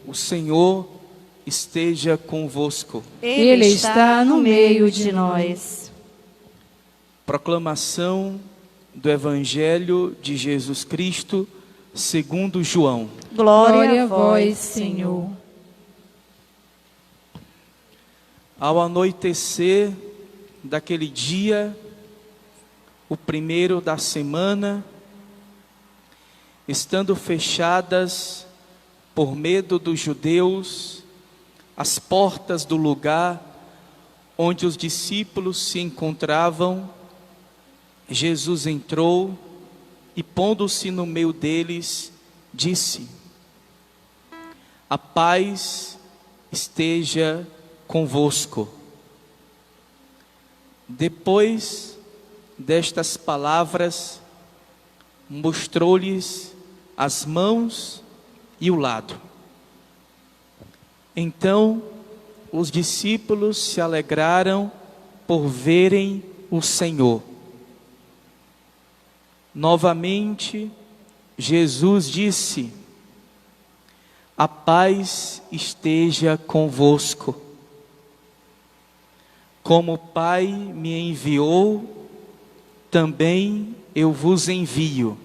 O Senhor esteja convosco. Ele está no meio de nós. Proclamação do Evangelho de Jesus Cristo, segundo João. Glória a vós, Senhor. Ao anoitecer daquele dia, o primeiro da semana, estando fechadas por medo dos judeus as portas do lugar onde os discípulos se encontravam, Jesus entrou e, pondo-se no meio deles, disse: a paz esteja convosco. Depois destas palavras, mostrou-lhes as mãos e o lado. Então os discípulos se alegraram por verem o Senhor. Novamente, Jesus disse: a paz esteja convosco. Como o Pai me enviou, também eu vos envio.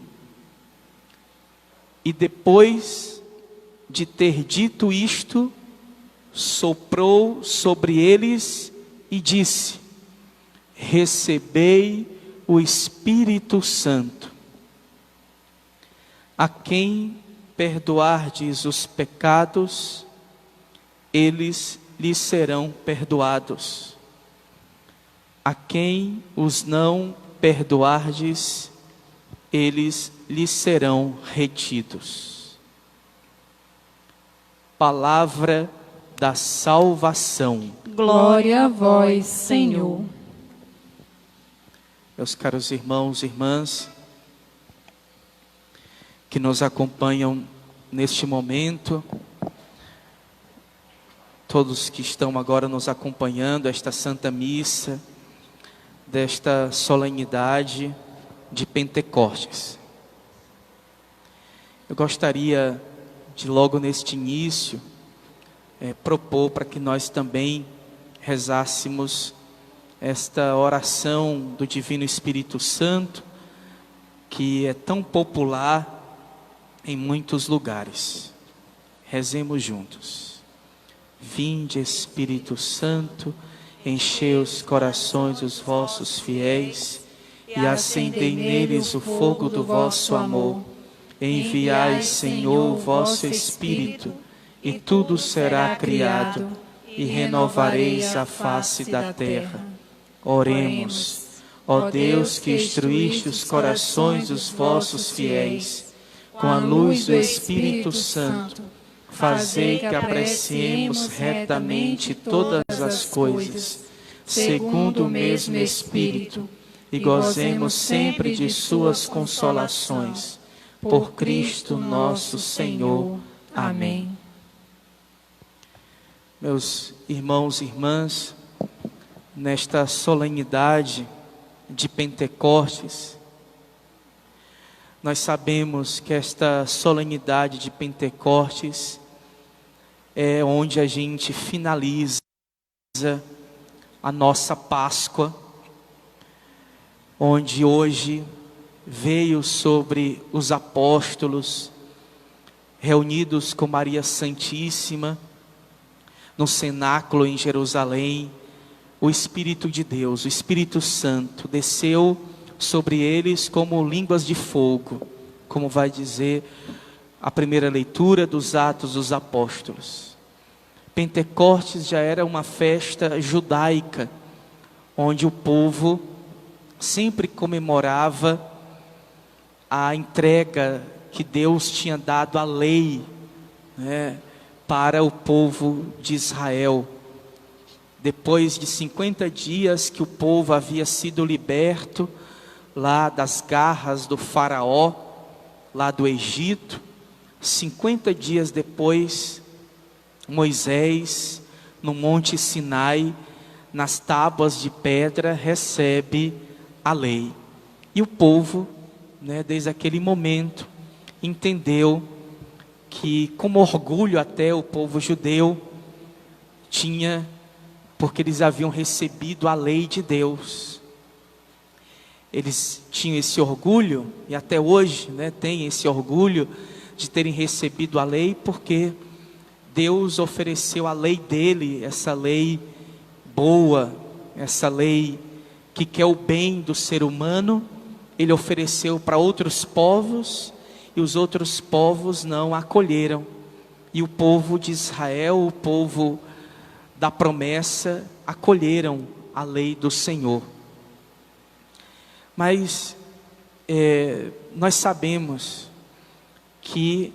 E depois de ter dito isto, soprou sobre eles e disse: recebei o Espírito Santo. A quem perdoardes os pecados, eles lhes serão perdoados. A quem os não perdoardes, eles lhes serão retidos. Palavra da salvação. Glória a vós, Senhor. Meus caros irmãos e irmãs, que nos acompanham neste momento, todos que estão agora nos acompanhando, esta Santa Missa, desta solenidade de Pentecostes. Eu gostaria de, logo neste início, propor para que nós também rezássemos esta oração do Divino Espírito Santo, que é tão popular em muitos lugares. Rezemos juntos. Vinde, Espírito Santo, enchei os corações dos vossos fiéis e acendei neles o fogo do vosso amor. Enviai, Senhor, o vosso Espírito, e tudo será criado, e renovareis a face da terra. Oremos. Ó Deus, que instruíste os corações dos vossos fiéis com a luz do Espírito Santo, fazei que apreciemos retamente todas as coisas, segundo o mesmo Espírito, e gozemos sempre de suas consolações. Por Cristo nosso Senhor. Amém. Meus irmãos e irmãs, nesta solenidade de Pentecostes, nós sabemos que esta solenidade de Pentecostes é onde a gente finaliza a nossa Páscoa, onde hoje veio sobre os apóstolos, reunidos com Maria Santíssima, no cenáculo em Jerusalém, o Espírito de Deus, o Espírito Santo, desceu sobre eles como línguas de fogo, como vai dizer a primeira leitura dos Atos dos Apóstolos. Pentecostes já era uma festa judaica, onde o povo sempre comemorava a entrega que Deus tinha dado à lei, para o povo de Israel. Depois de 50 dias que o povo havia sido liberto lá das garras do faraó, lá do Egito, 50 dias depois, Moisés, no Monte Sinai, nas tábuas de pedra, recebe a lei. E o povo, desde aquele momento, entendeu que, como orgulho até, o povo judeu tinha, porque eles haviam recebido a lei de Deus. Eles tinham esse orgulho, e até hoje, têm esse orgulho de terem recebido a lei, porque Deus ofereceu a lei dele, essa lei boa, essa lei que quer o bem do ser humano. Ele ofereceu para outros povos, e os outros povos não acolheram. E o povo de Israel, o povo da promessa, acolheram a lei do Senhor. Mas nós sabemos que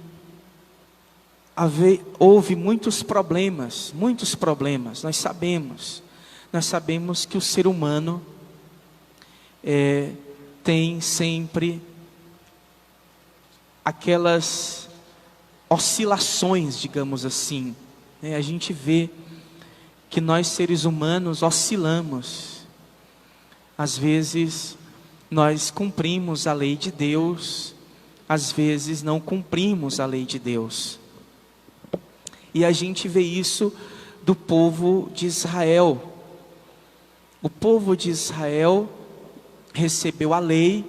houve muitos problemas. Nós sabemos que o ser humano tem sempre aquelas oscilações, digamos assim. A gente vê que nós seres humanos oscilamos. Às vezes nós cumprimos a lei de Deus, às vezes não cumprimos a lei de Deus. E a gente vê isso do povo de Israel. O povo de Israel recebeu a lei,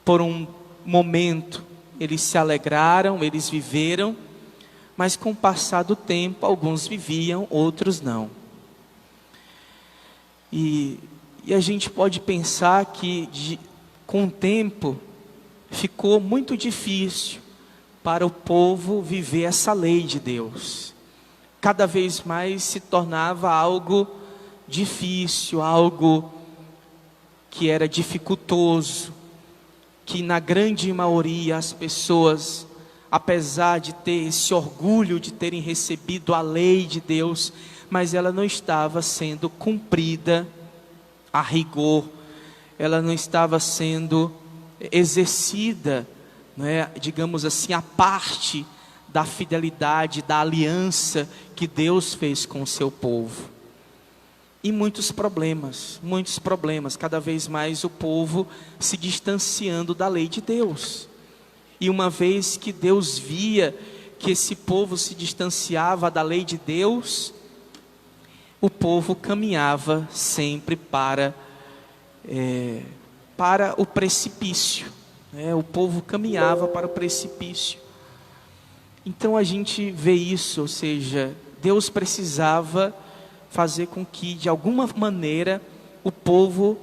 por um momento eles se alegraram, eles viveram, mas com o passar do tempo, alguns viviam, outros não. E a gente pode pensar que com o tempo ficou muito difícil para o povo viver essa lei de Deus. Cada vez mais se tornava algo difícil, algo que era dificultoso, que na grande maioria as pessoas, apesar de ter esse orgulho de terem recebido a lei de Deus, mas ela não estava sendo cumprida a rigor, ela não estava sendo exercida, digamos assim, a parte da fidelidade, da aliança que Deus fez com o seu povo. E muitos problemas, cada vez mais o povo se distanciando da lei de Deus. E uma vez que Deus via que esse povo se distanciava da lei de Deus, o povo caminhava sempre para o precipício. O povo caminhava para o precipício. Então a gente vê isso, ou seja, Deus precisava fazer com que, de alguma maneira, o povo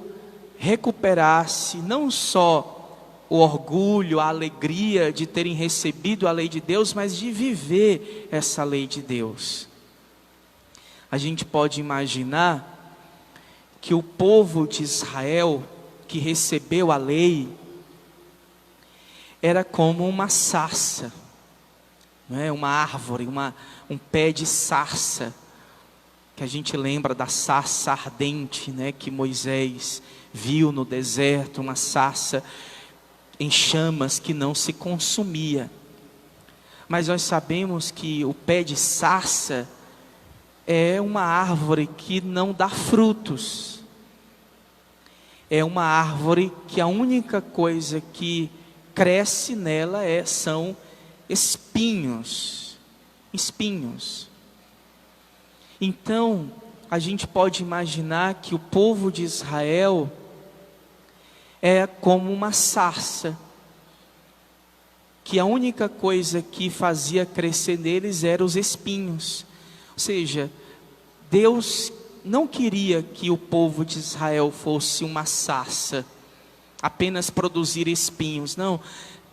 recuperasse não só o orgulho, a alegria de terem recebido a lei de Deus, mas de viver essa lei de Deus. A gente pode imaginar que o povo de Israel, que recebeu a lei, era como uma sarça, uma árvore, um pé de sarça, que a gente lembra da sarça ardente, que Moisés viu no deserto, uma sarça em chamas que não se consumia. Mas nós sabemos que o pé de sarça é uma árvore que não dá frutos. É uma árvore que a única coisa que cresce nela são espinhos. Então, a gente pode imaginar que o povo de Israel é como uma sarça, que a única coisa que fazia crescer neles eram os espinhos. Ou seja, Deus não queria que o povo de Israel fosse uma sarça, apenas produzir espinhos. Não,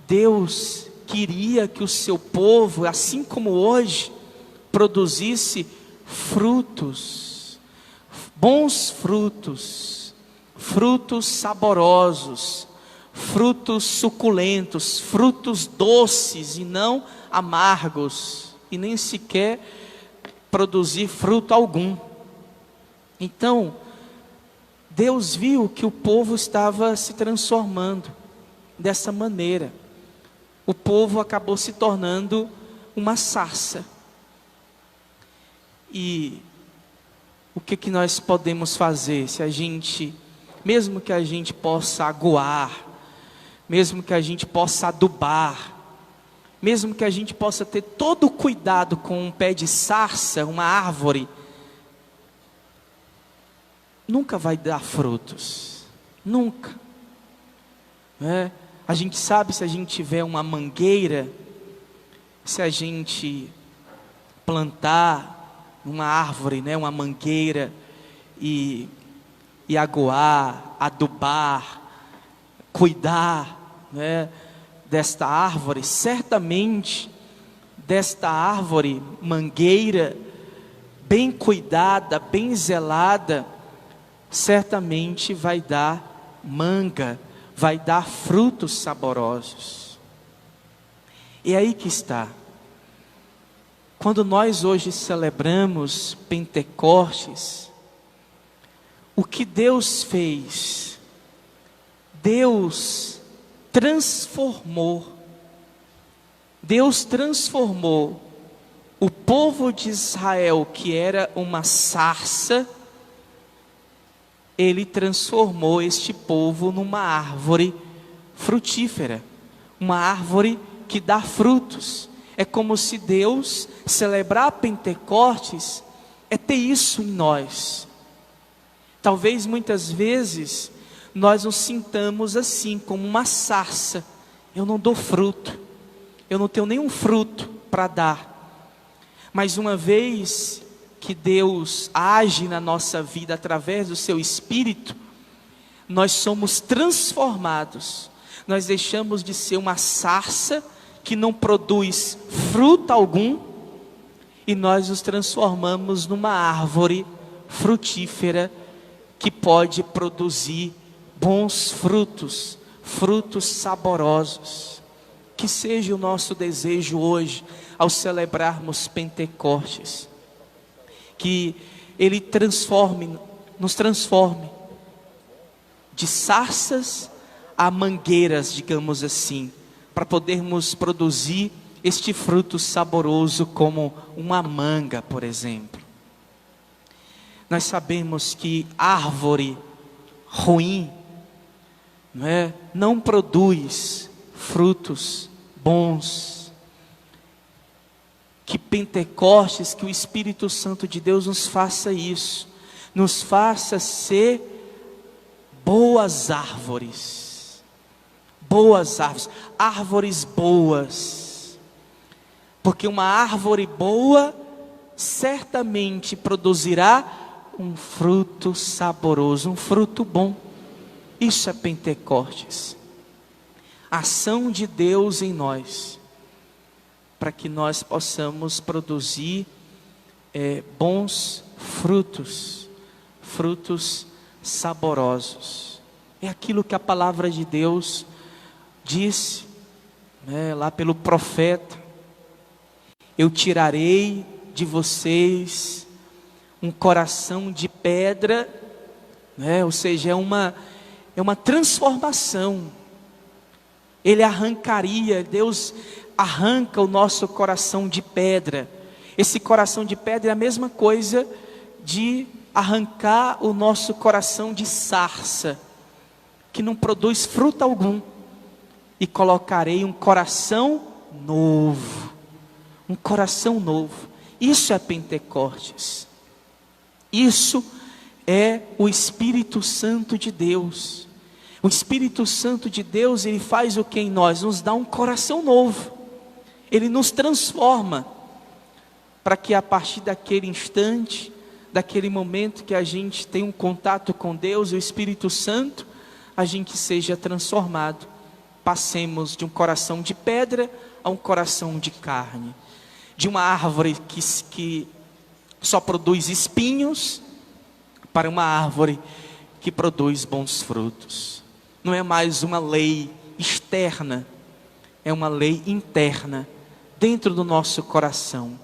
Deus queria que o seu povo, assim como hoje, produzisse frutos, bons frutos, frutos saborosos, frutos suculentos, frutos doces e não amargos, e nem sequer produzir fruto algum. Então, Deus viu que o povo estava se transformando dessa maneira. O povo acabou se tornando uma sarça. E o que nós podemos fazer se a gente, mesmo que a gente possa aguar, mesmo que a gente possa adubar, mesmo que a gente possa ter todo o cuidado com um pé de sarça, uma árvore, nunca vai dar frutos, nunca. A gente sabe, se a gente tiver uma mangueira, se a gente plantar uma árvore, uma mangueira, e aguar, adubar, cuidar, desta árvore, certamente desta árvore, mangueira, bem cuidada, bem zelada, certamente vai dar manga, vai dar frutos saborosos. E aí que está. Quando nós hoje celebramos Pentecostes, o que Deus fez? Deus transformou o povo de Israel, que era uma sarça. Ele transformou este povo numa árvore frutífera, uma árvore que dá frutos. É como se Deus, celebrar Pentecostes, é ter isso em nós. Talvez muitas vezes nós nos sintamos assim, como uma sarça. Eu não dou fruto, eu não tenho nenhum fruto para dar. Mas uma vez que Deus age na nossa vida através do seu Espírito, nós somos transformados. Nós deixamos de ser uma sarça que não produz fruto algum, e nós nos transformamos numa árvore frutífera que pode produzir bons frutos, frutos saborosos. Que seja o nosso desejo hoje, ao celebrarmos Pentecostes, que Ele nos transforme de sarças a mangueiras, digamos assim, para podermos produzir este fruto saboroso como uma manga, por exemplo. Nós sabemos que árvore ruim, não produz frutos bons. Que Pentecostes, que o Espírito Santo de Deus nos faça isso, nos faça ser boas árvores, árvores boas, porque uma árvore boa certamente produzirá um fruto saboroso, um fruto bom. Isso é Pentecostes, a ação de Deus em nós, para que nós possamos produzir bons frutos, frutos saborosos. É aquilo que a palavra de Deus disse, lá pelo profeta: eu tirarei de vocês um coração de pedra, ou seja, é uma transformação. Ele arrancaria, Deus arranca o nosso coração de pedra. Esse coração de pedra é a mesma coisa de arrancar o nosso coração de sarça, que não produz fruto algum, e colocarei um coração novo, um coração novo. Isso é Pentecostes, isso é o Espírito Santo de Deus. O Espírito Santo de Deus, ele faz o que em nós? Nos dá um coração novo, ele nos transforma, para que a partir daquele instante, daquele momento que a gente tem um contato com Deus, o Espírito Santo, a gente seja transformado, passemos de um coração de pedra a um coração de carne, de uma árvore que só produz espinhos, para uma árvore que produz bons frutos. Não é mais uma lei externa, é uma lei interna, dentro do nosso coração,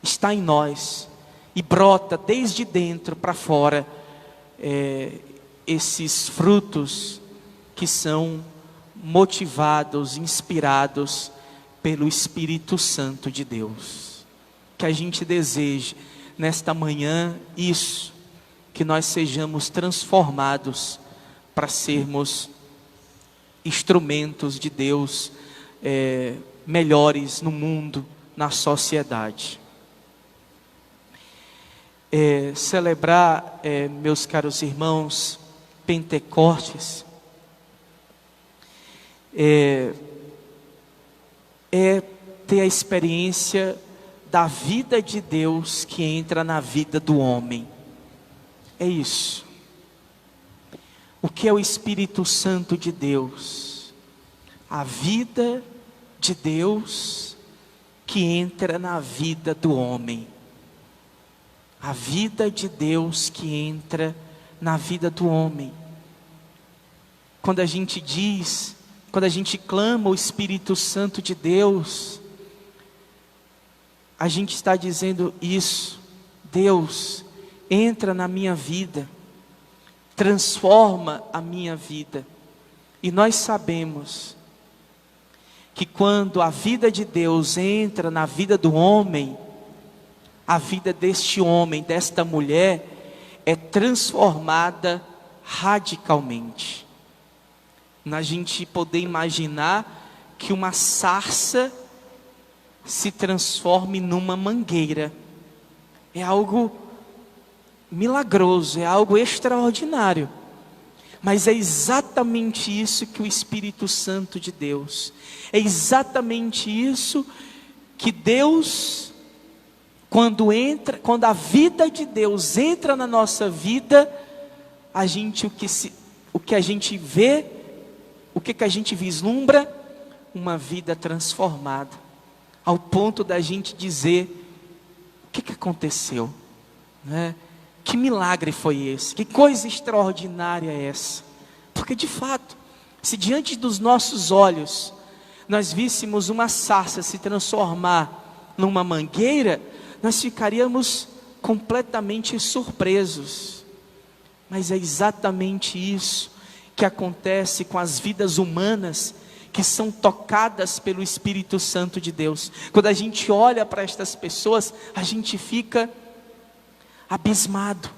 está em nós, e brota desde dentro para fora, esses frutos que são motivados, inspirados pelo Espírito Santo de Deus. Que a gente deseje nesta manhã isso, que nós sejamos transformados para sermos instrumentos de Deus melhores no mundo, na sociedade. Celebrar, meus caros irmãos, Pentecostes, é ter a experiência da vida de Deus que entra na vida do homem. É isso. O que é o Espírito Santo de Deus? A vida de Deus que entra na vida do homem. A vida de Deus que entra na vida do homem. Quando a gente diz, quando a gente clama o Espírito Santo de Deus, a gente está dizendo isso. Deus, entra na minha vida, transforma a minha vida. E nós sabemos que quando a vida de Deus entra na vida do homem, a vida deste homem, desta mulher, é transformada radicalmente. Na gente poder imaginar que uma sarça se transforme numa mangueira. É algo milagroso, é algo extraordinário. Mas é exatamente isso que o Espírito Santo de Deus, é exatamente isso que Deus, quando a vida de Deus entra na nossa vida, o que a gente vê, o que a gente vislumbra? Uma vida transformada, ao ponto da gente dizer, o que aconteceu? Né? Que milagre foi esse? Que coisa extraordinária é essa? Porque de fato, se diante dos nossos olhos, nós víssemos uma sarça se transformar numa mangueira, nós ficaríamos completamente surpresos. Mas é exatamente isso que acontece com as vidas humanas que são tocadas pelo Espírito Santo de Deus. Quando a gente olha para estas pessoas, a gente fica abismado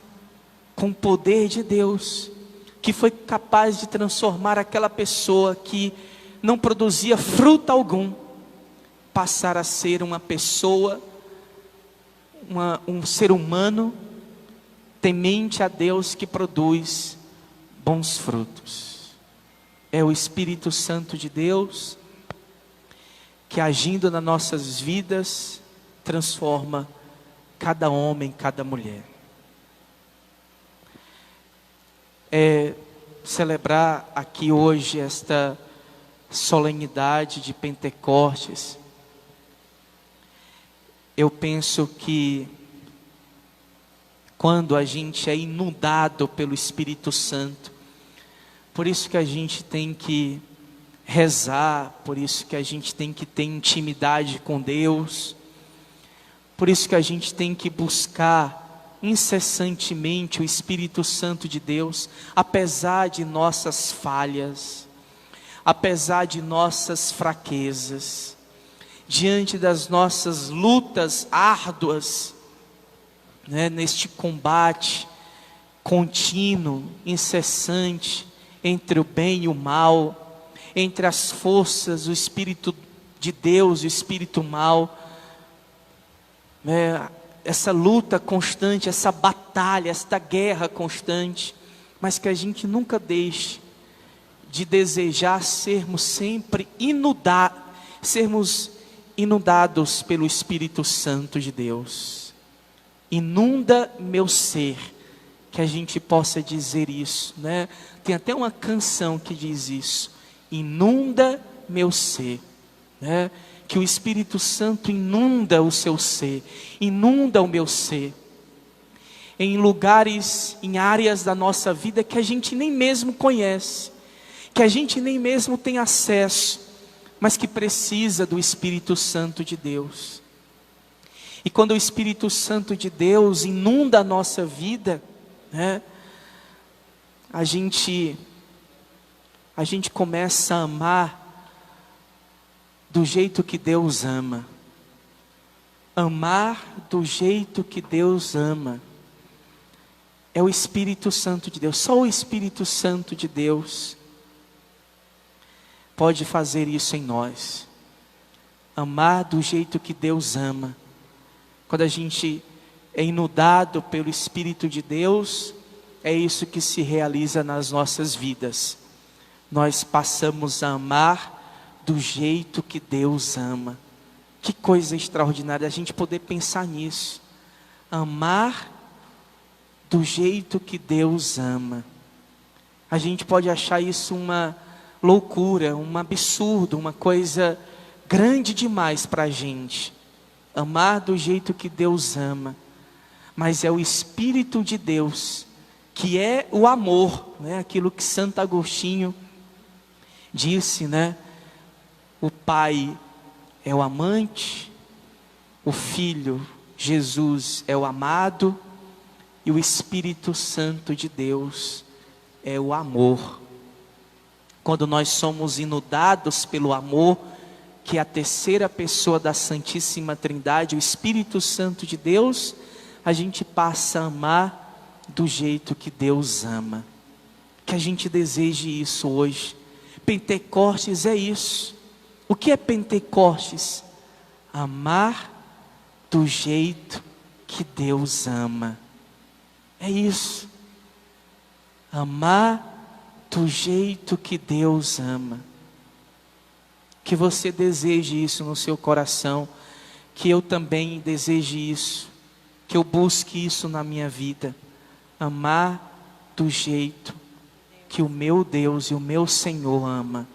com o poder de Deus, que foi capaz de transformar aquela pessoa que não produzia fruto algum, passar a ser uma pessoa, um ser humano, temente a Deus, que produz bons frutos. É o Espírito Santo de Deus, que agindo nas nossas vidas, transforma cada homem, cada mulher. Celebrar aqui hoje esta solenidade de Pentecostes, eu penso que quando a gente é inundado pelo Espírito Santo, por isso que a gente tem que rezar, por isso que a gente tem que ter intimidade com Deus, por isso que a gente tem que buscar incessantemente o Espírito Santo de Deus, apesar de nossas falhas, apesar de nossas fraquezas, diante das nossas lutas árduas, né, neste combate contínuo, incessante, entre o bem e o mal, entre as forças, o Espírito de Deus e o Espírito mal, essa luta constante, essa batalha, esta guerra constante, mas que a gente nunca deixe de desejar sermos sempre inundados pelo Espírito Santo de Deus. Inunda meu ser, que a gente possa dizer isso, né? Tem até uma canção que diz isso, inunda meu ser, né? Que o Espírito Santo inunda o seu ser, inunda o meu ser, em lugares, em áreas da nossa vida que a gente nem mesmo conhece, que a gente nem mesmo tem acesso, mas que precisa do Espírito Santo de Deus. E quando o Espírito Santo de Deus inunda a nossa vida, né, a gente começa a amar do jeito que Deus ama. Amar do jeito que Deus ama. É o Espírito Santo de Deus. Só o Espírito Santo de Deus pode fazer isso em nós. Amar do jeito que Deus ama. Quando a gente é inundado pelo Espírito de Deus, é isso que se realiza nas nossas vidas. Nós passamos a amar do jeito que Deus ama. Que coisa extraordinária a gente poder pensar nisso. Amar do jeito que Deus ama. A gente pode achar isso uma loucura, um absurdo, uma coisa grande demais para a gente. Amar do jeito que Deus ama. Mas é o Espírito de Deus, que é o amor, né? Aquilo que Santo Agostinho disse, né? O Pai é o amante, o Filho, Jesus, é o amado, e o Espírito Santo de Deus é o amor. Quando nós somos inundados pelo amor, que é a terceira pessoa da Santíssima Trindade, o Espírito Santo de Deus, a gente passa a amar do jeito que Deus ama. Que a gente deseje isso hoje. Pentecostes é isso. O que é Pentecostes? Amar do jeito que Deus ama. É isso. Amar do jeito que Deus ama. Que você deseje isso no seu coração. Que eu também deseje isso. Que eu busque isso na minha vida. Amar do jeito que o meu Deus e o meu Senhor ama.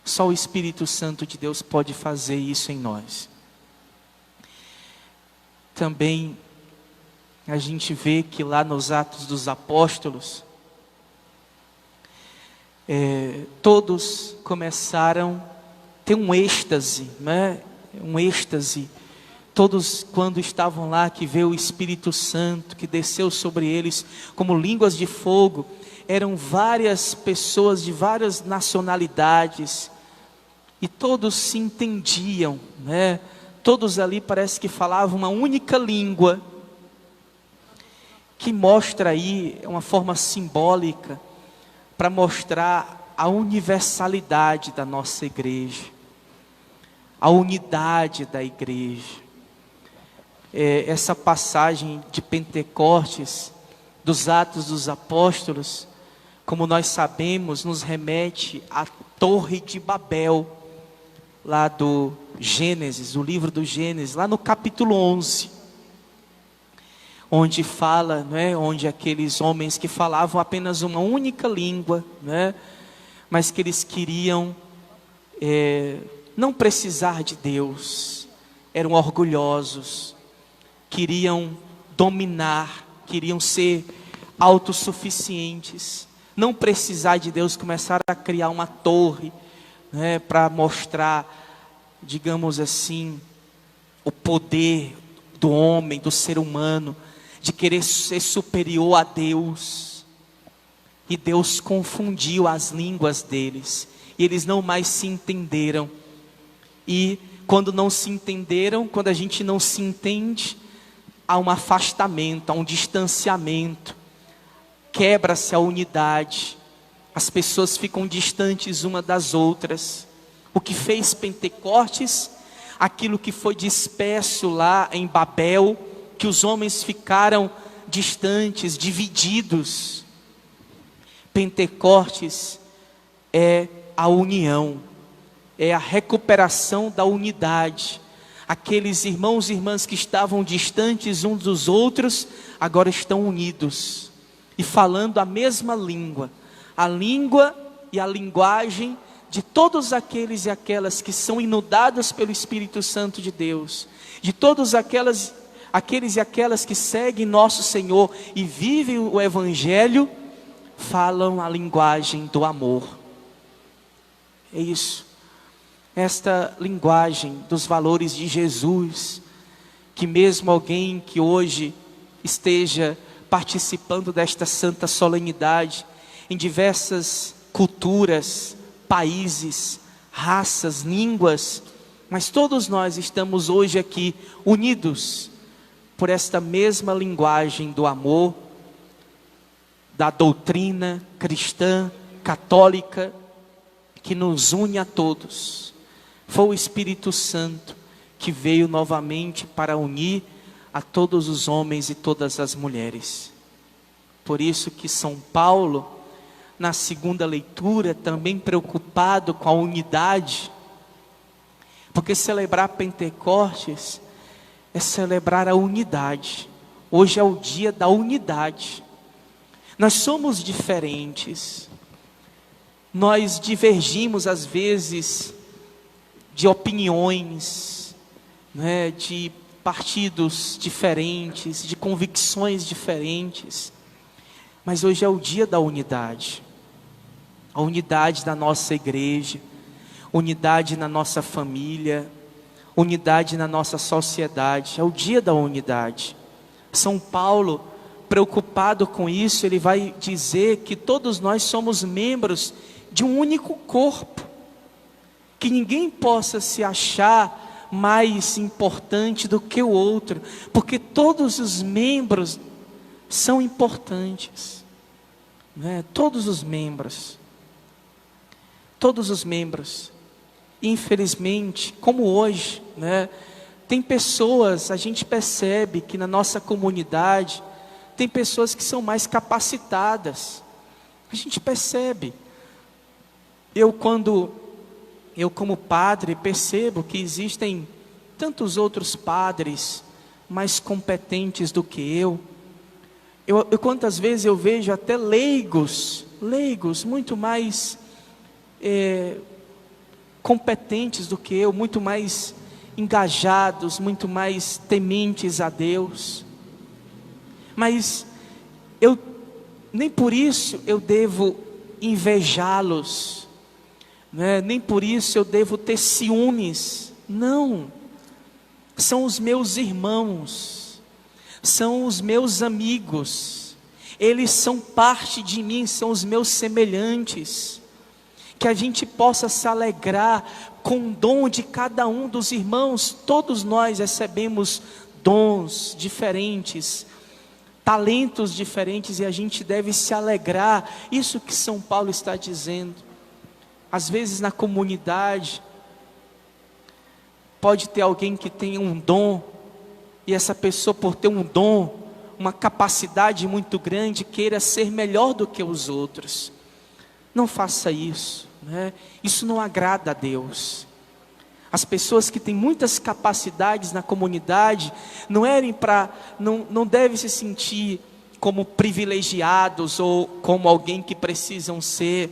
Só o Espírito Santo de Deus pode fazer isso em nós. Também a gente vê que lá nos Atos dos Apóstolos, todos começaram a ter um êxtase, né? Um êxtase. Todos, quando estavam lá, que veio o Espírito Santo, que desceu sobre eles como línguas de fogo, eram várias pessoas de várias nacionalidades, e todos se entendiam, né? Todos ali parece que falavam uma única língua, que mostra aí uma forma simbólica, para mostrar a universalidade da nossa igreja, a unidade da igreja. Essa passagem de Pentecostes, dos Atos dos Apóstolos, como nós sabemos, nos remete à Torre de Babel, lá do Gênesis, o livro do Gênesis, lá no capítulo 11, onde fala, né, onde aqueles homens que falavam apenas uma única língua, né, mas que eles queriam não precisar de Deus, eram orgulhosos, queriam dominar, queriam ser autossuficientes, não precisar de Deus, começaram a criar uma torre, né, para mostrar, digamos assim, o poder do homem, do ser humano, de querer ser superior a Deus. E Deus confundiu as línguas deles, e eles não mais se entenderam. E quando não se entenderam, quando a gente não se entende, há um afastamento, há um distanciamento, quebra-se a unidade, as pessoas ficam distantes uma das outras. O que fez Pentecostes, aquilo que foi disperso lá em Babel, que os homens ficaram distantes, divididos. Pentecostes é a união, é a recuperação da unidade. Aqueles irmãos e irmãs que estavam distantes uns dos outros, agora estão unidos e falando a mesma língua, a língua e a linguagem de todos aqueles e aquelas que são inundados pelo Espírito Santo de Deus, de todos aqueles e aquelas que seguem nosso Senhor e vivem o Evangelho, falam a linguagem do amor. É isso. Esta linguagem dos valores de Jesus, que mesmo alguém que hoje esteja participando desta santa solenidade, em diversas culturas, países, raças, línguas, mas todos nós estamos hoje aqui unidos por esta mesma linguagem do amor, da doutrina cristã, católica, que nos une a todos. Foi o Espírito Santo que veio novamente para unir a todos os homens e todas as mulheres. Por isso que São Paulo, na segunda leitura, também preocupado com a unidade, porque celebrar Pentecostes é celebrar a unidade. Hoje é o dia da unidade. Nós somos diferentes, nós divergimos às vezes de opiniões, né, de partidos diferentes, de convicções diferentes, mas hoje é o dia da unidade. A unidade da nossa igreja, unidade na nossa família, unidade na nossa sociedade, é o dia da unidade. São Paulo, preocupado com isso, ele vai dizer que todos nós somos membros de um único corpo, que ninguém possa se achar mais importante do que o outro, porque todos os membros são importantes, né? Todos os membros. Infelizmente, como hoje, né, tem pessoas, a gente percebe que na nossa comunidade, tem pessoas que são mais capacitadas, a gente percebe. Eu como padre percebo que existem tantos outros padres mais competentes do que eu quantas vezes eu vejo até leigos muito mais competentes do que eu, muito mais engajados, muito mais tementes a Deus, mas nem por isso eu devo invejá-los, né? Nem por isso eu devo ter ciúmes, não, são os meus irmãos, são os meus amigos, eles são parte de mim, são os meus semelhantes, que a gente possa se alegrar com o dom de cada um dos irmãos. Todos nós recebemos dons diferentes, talentos diferentes, e a gente deve se alegrar. Isso que São Paulo está dizendo. Às vezes na comunidade pode ter alguém que tem um dom, e essa pessoa, por ter um dom, uma capacidade muito grande, queira ser melhor do que os outros. Não faça isso, né? Isso não agrada a Deus. As pessoas que têm muitas capacidades na comunidade não devem se sentir como privilegiados ou como alguém que precisam ser,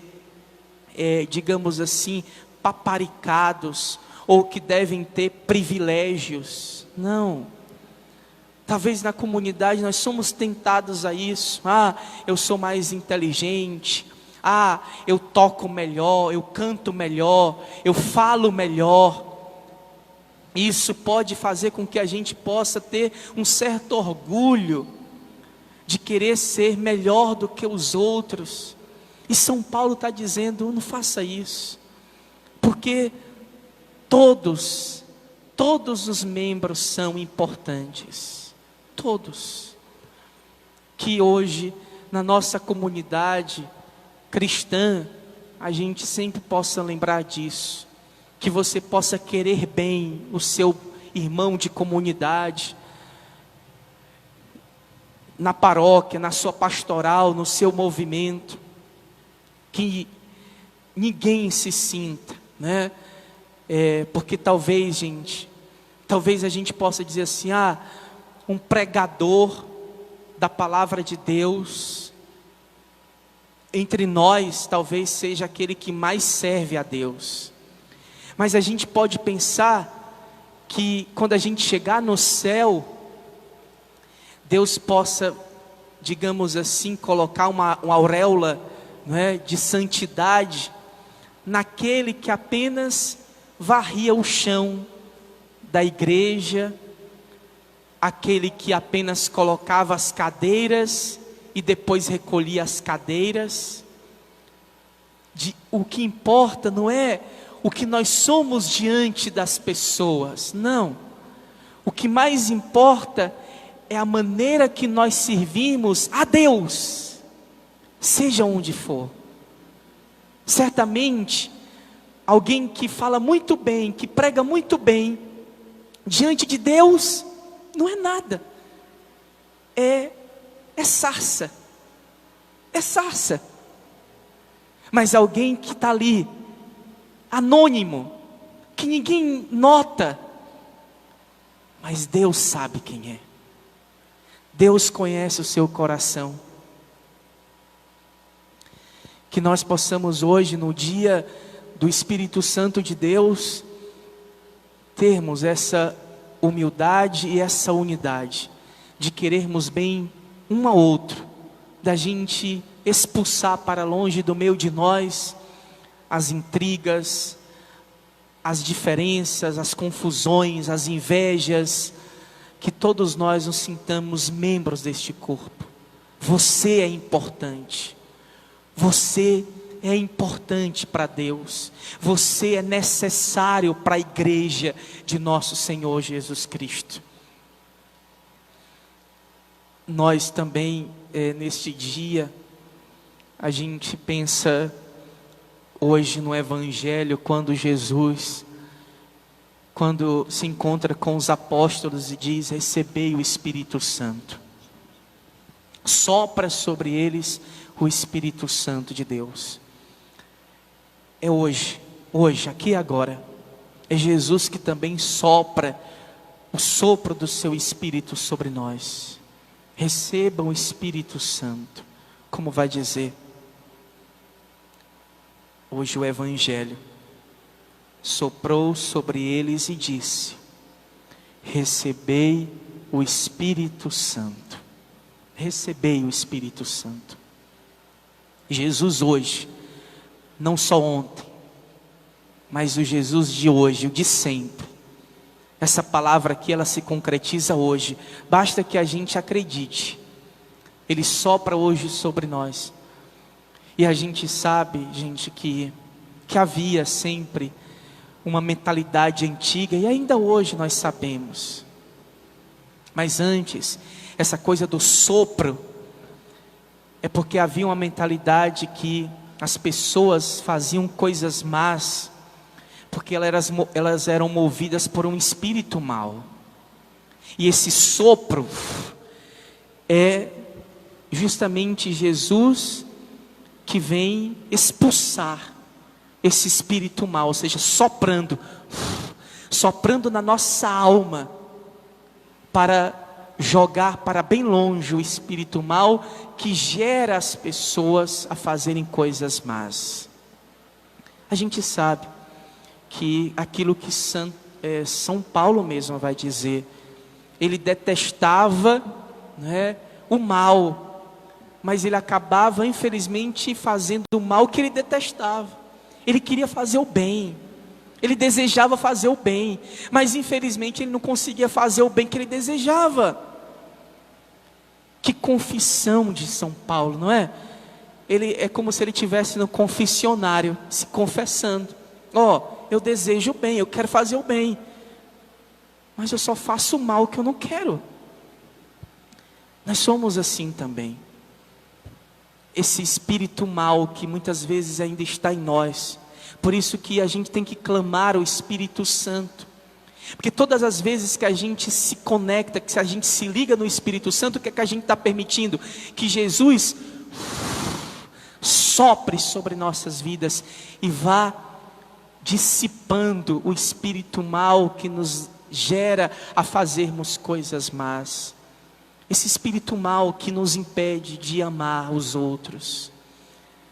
digamos assim, paparicados, ou que devem ter privilégios. Não. Talvez na comunidade nós somos tentados a isso. Eu sou mais inteligente. Eu toco melhor, eu canto melhor, eu falo melhor. Isso pode fazer com que a gente possa ter um certo orgulho de querer ser melhor do que os outros. E São Paulo está dizendo, não faça isso, porque todos os membros são importantes, todos. Que hoje na nossa comunidade cristã, a gente sempre possa lembrar disso, que você possa querer bem o seu irmão de comunidade, na paróquia, na sua pastoral, no seu movimento, que ninguém se sinta, né? Porque talvez a gente possa dizer assim, um pregador da palavra de Deus entre nós talvez seja aquele que mais serve a Deus, mas a gente pode pensar que quando a gente chegar no céu, Deus possa, digamos assim, colocar uma auréola, né, de santidade naquele que apenas varria o chão da igreja, aquele que apenas colocava as cadeiras e depois recolhia as cadeiras. O que importa não é o que nós somos diante das pessoas, não. O que mais importa é a maneira que nós servimos a Deus, seja onde for. Certamente, alguém que fala muito bem, que prega muito bem, diante de Deus, não é nada. É sarça. É sarça. Mas alguém que está ali, anônimo, que ninguém nota, mas Deus sabe quem é. Deus conhece o seu coração. Que nós possamos hoje, no dia do Espírito Santo de Deus, termos essa humildade e essa unidade, de querermos bem um ao outro, da gente expulsar para longe do meio de nós as intrigas, as diferenças, as confusões, as invejas, que todos nós nos sintamos membros deste corpo. Você é importante. Você é importante para Deus. Você é necessário para a igreja de nosso Senhor Jesus Cristo. Nós também, neste dia, a gente pensa hoje no Evangelho, quando Jesus, quando se encontra com os apóstolos e diz: recebei o Espírito Santo. Sopra sobre eles o Espírito Santo de Deus. É hoje, aqui e agora. É Jesus que também sopra o sopro do seu Espírito sobre nós. Recebam o Espírito Santo, como vai dizer hoje o Evangelho. Soprou sobre eles e disse: recebei o Espírito Santo. Recebei o Espírito Santo. Jesus hoje, não só ontem, mas o Jesus de hoje, o de sempre. Essa palavra aqui, ela se concretiza hoje. Basta que a gente acredite. Ele sopra hoje sobre nós. E a gente sabe, gente, que havia sempre uma mentalidade antiga, e ainda hoje nós sabemos. Mas antes, essa coisa do sopro, é porque havia uma mentalidade que as pessoas faziam coisas más, porque elas eram movidas por um espírito mau. E esse sopro é justamente Jesus que vem expulsar esse espírito mau, ou seja, soprando na nossa alma, para jogar para bem longe o espírito mau que gera as pessoas a fazerem coisas más. A gente sabe que aquilo que São Paulo mesmo vai dizer, ele detestava, né, o mal, mas ele acabava infelizmente fazendo o mal que ele detestava. Ele queria fazer o bem, ele desejava fazer o bem, mas infelizmente ele não conseguia fazer o bem que ele desejava. Que confissão de São Paulo, não é? Ele é como se ele estivesse no confessionário, se confessando: eu desejo o bem, eu quero fazer o bem, mas eu só faço o mal que eu não quero. Nós somos assim também. Esse espírito mau que muitas vezes ainda está em nós. Por isso que a gente tem que clamar o Espírito Santo. Porque todas as vezes que a gente se conecta, que a gente se liga no Espírito Santo, o que é que a gente está permitindo? Que Jesus sopre sobre nossas vidas e vá dissipando o espírito mau que nos gera a fazermos coisas más. Esse espírito mau que nos impede de amar os outros.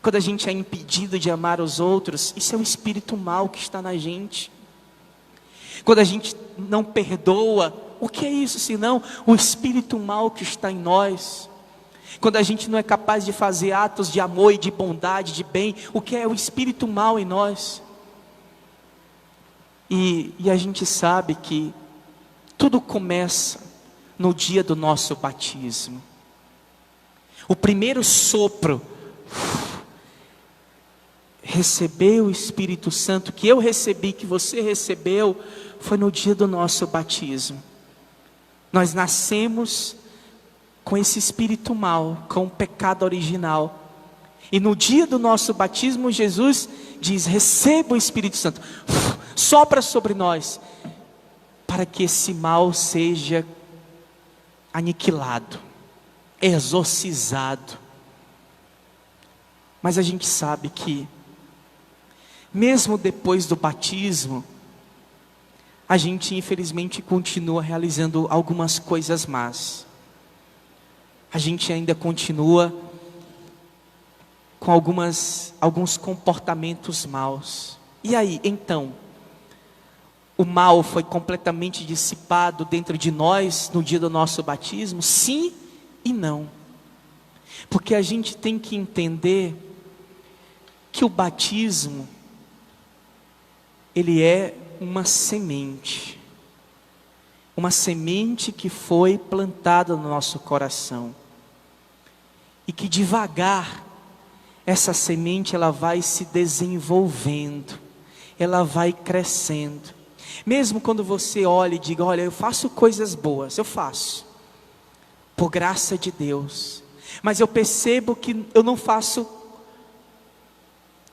Quando a gente é impedido de amar os outros, isso é o espírito mau que está na gente. Quando a gente não perdoa, o que é isso senão o espírito mau que está em nós? Quando a gente não é capaz de fazer atos de amor e de bondade, de bem, o que é o espírito mau em nós? E a gente sabe que tudo começa no dia do nosso batismo. O primeiro sopro, receber o Espírito Santo, que eu recebi, que você recebeu, foi no dia do nosso batismo. Nós nascemos com esse espírito mau, com o pecado original. E no dia do nosso batismo, Jesus diz: receba o Espírito Santo, sopra sobre nós, para que esse mal seja aniquilado, exorcizado. Mas a gente sabe que, mesmo depois do batismo, a gente infelizmente continua realizando algumas coisas más. A gente ainda continua com alguns comportamentos maus. E aí, então, o mal foi completamente dissipado dentro de nós no dia do nosso batismo? Sim e não. Porque a gente tem que entender que o batismo, ele é uma semente que foi plantada no nosso coração, e que devagar essa semente ela vai se desenvolvendo, ela vai crescendo. Mesmo quando você olha e diga: olha, eu faço coisas boas, eu faço, por graça de Deus, mas eu percebo que eu não faço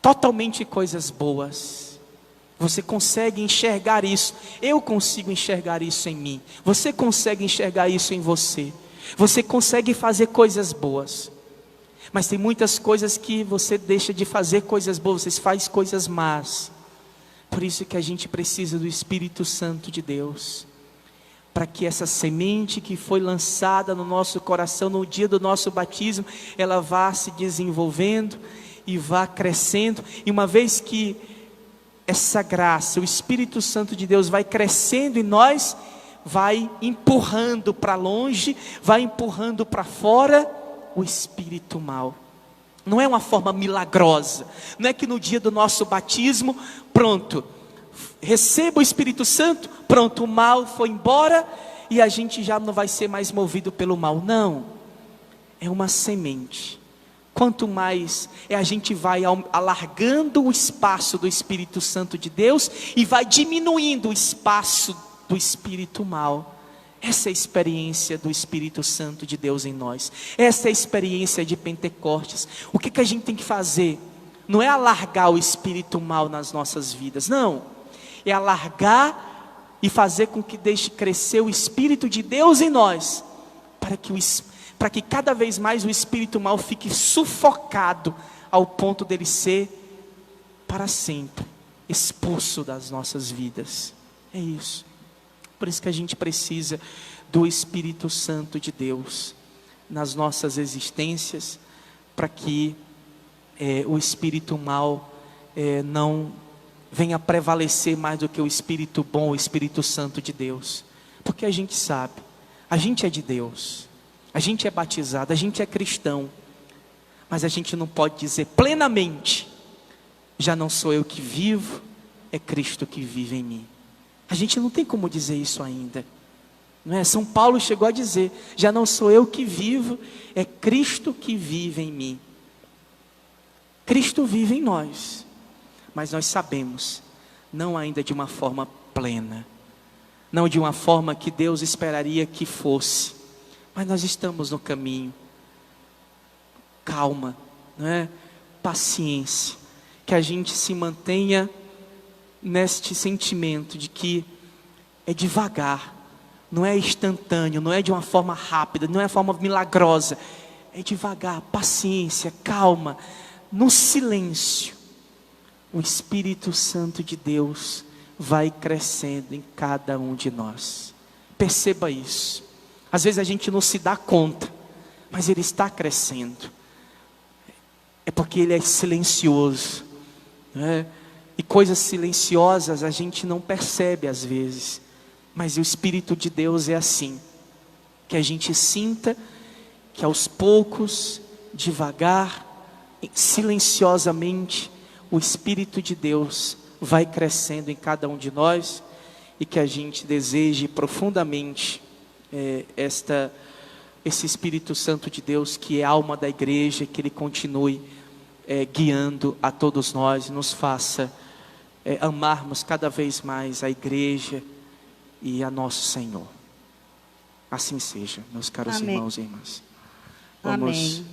totalmente coisas boas. Você consegue enxergar isso, eu consigo enxergar isso em mim, você consegue enxergar isso em você. Você consegue fazer coisas boas, mas tem muitas coisas que você deixa de fazer coisas boas, você faz coisas más. Por isso que a gente precisa do Espírito Santo de Deus, para que essa semente que foi lançada no nosso coração no dia do nosso batismo, ela vá se desenvolvendo e vá crescendo. E uma vez que essa graça, o Espírito Santo de Deus vai crescendo em nós, vai empurrando para longe, vai empurrando para fora o espírito mau. Não é uma forma milagrosa, não é que no dia do nosso batismo, pronto, receba o Espírito Santo, pronto, o mal foi embora e a gente já não vai ser mais movido pelo mal. Não, é uma semente. Quanto mais a gente vai alargando o espaço do Espírito Santo de Deus, e vai diminuindo o espaço do espírito mau. Essa é a experiência do Espírito Santo de Deus em nós. Essa é a experiência de Pentecostes. O que a gente tem que fazer? Não é alargar o espírito mau nas nossas vidas, não. É alargar e fazer com que deixe crescer o Espírito de Deus em nós, para que cada vez mais o espírito mau fique sufocado, ao ponto dele ser para sempre expulso das nossas vidas. É isso. Por isso que a gente precisa do Espírito Santo de Deus nas nossas existências, para que o espírito mau não venha prevalecer mais do que o espírito bom, o Espírito Santo de Deus. Porque a gente sabe, a gente é de Deus, a gente é batizado, a gente é cristão, mas a gente não pode dizer plenamente: já não sou eu que vivo, é Cristo que vive em mim. A gente não tem como dizer isso ainda, não é? São Paulo chegou a dizer: já não sou eu que vivo, é Cristo que vive em mim. Cristo vive em nós, mas nós sabemos, não ainda de uma forma plena, não de uma forma que Deus esperaria que fosse, mas nós estamos no caminho. Calma, não é? Paciência, que a gente se mantenha neste sentimento de que é devagar, não é instantâneo, não é de uma forma rápida, não é de forma milagrosa, é devagar, paciência, calma, no silêncio. O Espírito Santo de Deus vai crescendo em cada um de nós. Perceba isso. Às vezes a gente não se dá conta, mas ele está crescendo. É porque ele é silencioso, não é? E coisas silenciosas a gente não percebe às vezes, mas o Espírito de Deus é assim, que a gente sinta que aos poucos, devagar, silenciosamente, o Espírito de Deus vai crescendo em cada um de nós, e que a gente deseje profundamente esse Espírito Santo de Deus, que é a alma da igreja, que ele continue guiando a todos nós, e nos faça amarmos cada vez mais a igreja e a nosso Senhor. Assim seja, meus caros Amém. irmãos e irmãs. Amém.